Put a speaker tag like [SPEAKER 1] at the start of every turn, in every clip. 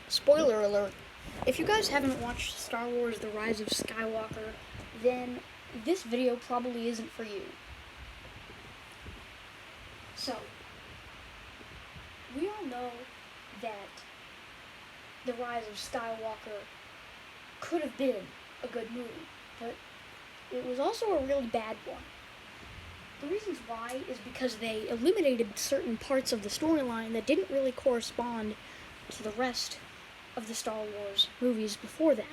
[SPEAKER 1] Spoiler alert. If you guys haven't watched Star Wars The Rise of Skywalker, then this video probably isn't for you. So, we all know that The Rise of Skywalker could have been a good movie, but it was also a really bad one. The reasons why is because they eliminated certain parts of the storyline that didn't really correspond to the rest of the Star Wars movies before that.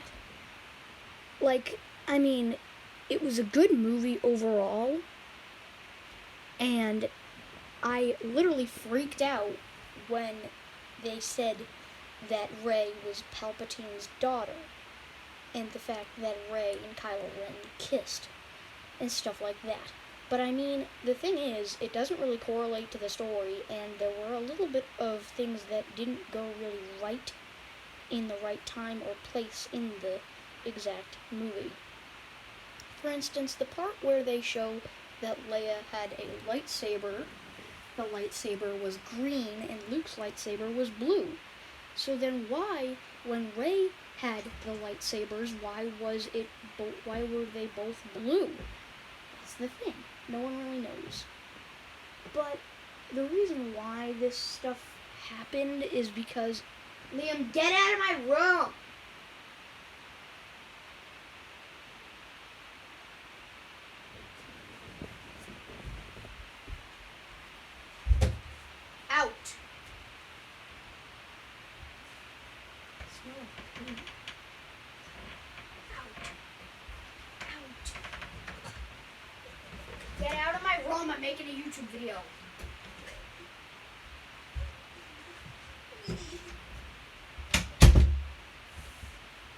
[SPEAKER 1] It was a good movie overall, and I literally freaked out when they said that Rey was Palpatine's daughter, and the fact that Rey and Kylo Ren kissed, and stuff like that. But the thing is, it doesn't really correlate to the story, and there were a little bit of things that didn't go really right in the right time or place in the exact movie. For instance, the part where they show that Leia had a lightsaber, the lightsaber was green and Luke's lightsaber was blue. So then why, when Rey had the lightsabers, why were they both blue? That's the thing. No one really knows. But the reason why this stuff happened is because... Liam, get out of my room! Out! Out. Get out of my room, I'm making a YouTube video.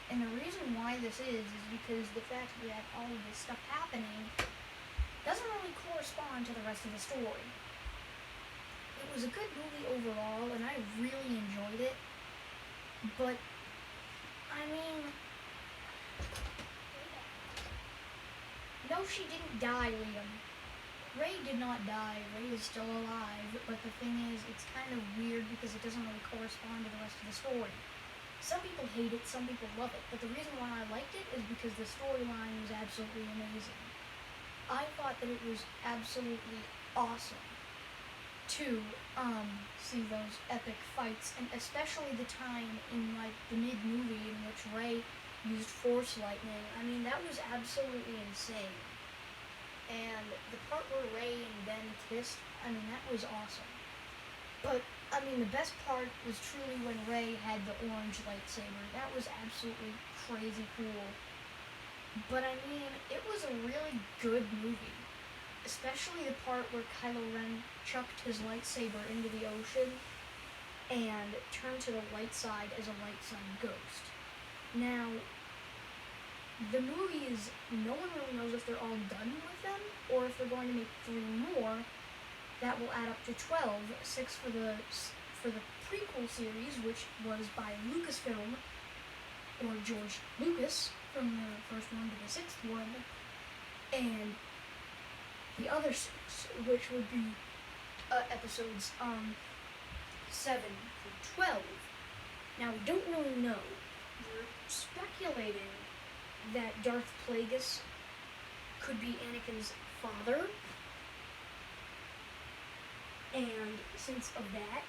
[SPEAKER 1] And the reason why this is because the fact that all of this stuff happening doesn't really correspond to the rest of the story. It was a good movie overall, and I really enjoyed it. But, no, she didn't die, Liam. Rey did not die. Rey is still alive. But the thing is, it's kind of weird because it doesn't really correspond to the rest of the story. Some people hate it, some people love it, but the reason why I liked it is because the storyline was absolutely amazing. I thought that it was absolutely awesome to see those epic fights, and especially the time in the mid-movie in which Rey used Force lightning. That was absolutely insane. And the part where Rey and Ben kissed, that was awesome. But the best part was truly when Rey had the orange lightsaber. That was absolutely crazy cool. But it was a really good movie. Especially the part where Kylo Ren chucked his lightsaber into the ocean and turned to the light side as a light side ghost. Now, the movies, no one really knows if they're all done with them or if they're going to make 3 more. That will add up to 12, 6 for the prequel series, which was by Lucasfilm, or George Lucas, from the first one to the 6th one, and the other 6, which would be episodes 7 through 12. Now, we don't really know. We're speculating that Darth Plagueis could be Anakin's father. And since of that,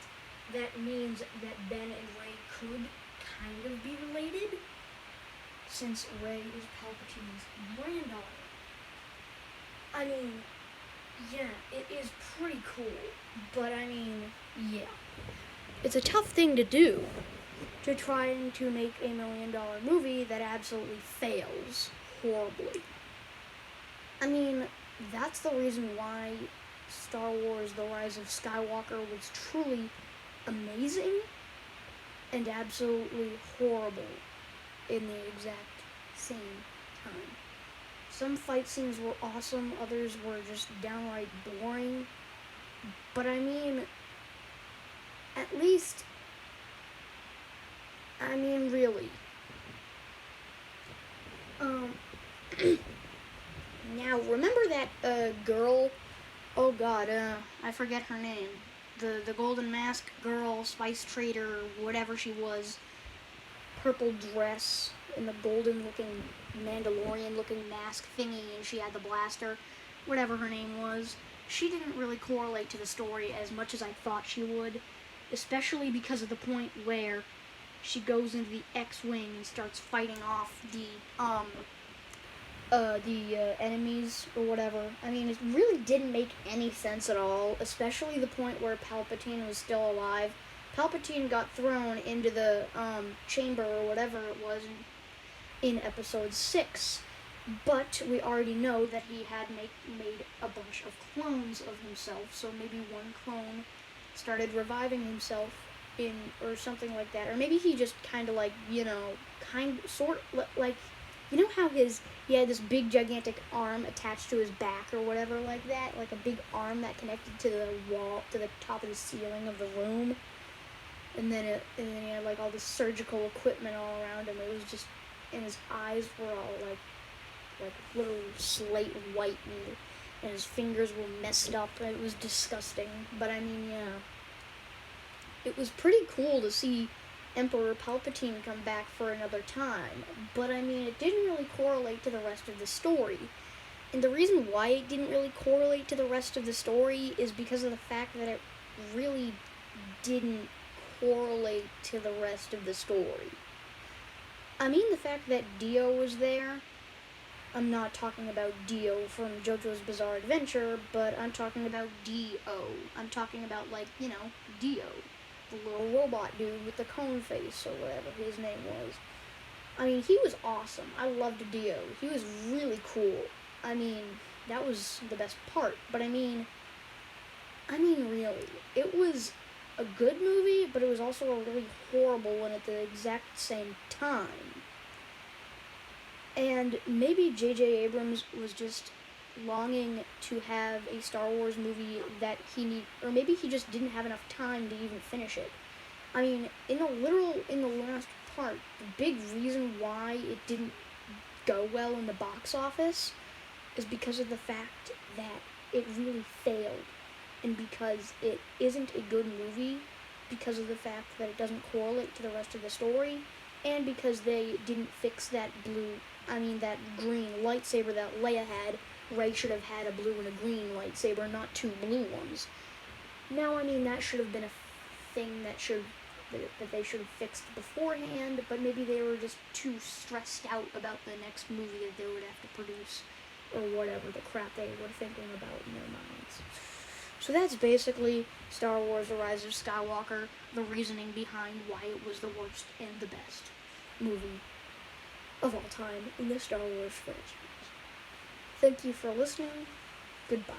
[SPEAKER 1] that means that Ben and Rey could kind of be related, since Rey is Palpatine's granddaughter. Yeah, it is pretty cool, but yeah. It's a tough thing to do, to try to make a $1 million movie that absolutely fails horribly. That's the reason why Star Wars The Rise of Skywalker was truly amazing and absolutely horrible in the exact same time. Some fight scenes were awesome, others were just downright boring. But at least, really. Now, remember that girl? Oh god, I forget her name. the Golden Mask girl, spice trader, whatever she was, purple dress and the golden looking Mandalorian looking mask thingy, and she had the blaster, whatever her name was. She didn't really correlate to the story as much as I thought she would, especially because of the point where she goes into the X-Wing and starts fighting off the enemies or whatever. I mean, it really didn't make any sense at all, especially the point where Palpatine was still alive. Palpatine got thrown into the chamber or whatever it was in episode 6, but we already know that he had made a bunch of clones of himself, so maybe one clone started reviving himself or something like that, or maybe he just kind of like, like, you know how he had this big gigantic arm attached to his back or whatever like that, like a big arm that connected to the wall, to the top of the ceiling of the room, and then he had like all this surgical equipment all around him. It was just, and his eyes were all like little slate white, and his fingers were messed up. It was disgusting, but I mean, yeah, it was pretty cool to see Emperor Palpatine come back for another time, but I mean, it didn't really correlate to the rest of the story. And the reason why it didn't really correlate to the rest of the story is because of the fact that it really didn't correlate to the rest of the story. I mean, the fact that Dio was there, I'm not talking about Dio from JoJo's Bizarre Adventure, but I'm talking about D.O. I'm talking about, like, Dio. The little robot dude with the cone face, or whatever his name was. I mean, he was awesome. I loved Dio. He was really cool. I mean, that was the best part. But I mean, really, it was a good movie, but it was also a really horrible one at the exact same time. And maybe J.J. Abrams was just longing to have a Star Wars movie that or maybe he just didn't have enough time to even finish it. I mean, in the last part, the big reason why it didn't go well in the box office is because of the fact that it really failed, and because it isn't a good movie, because of the fact that it doesn't correlate to the rest of the story, and because they didn't fix that green lightsaber that Leia had. Rey should have had a blue and a green lightsaber, not two blue ones. Now, I mean, that should have been a thing that they should have fixed beforehand, but maybe they were just too stressed out about the next movie that they would have to produce, or whatever the crap they were thinking about in their minds. So that's basically Star Wars: The Rise of Skywalker, the reasoning behind why it was the worst and the best movie of all time in the Star Wars franchise. Thank you for listening. Goodbye.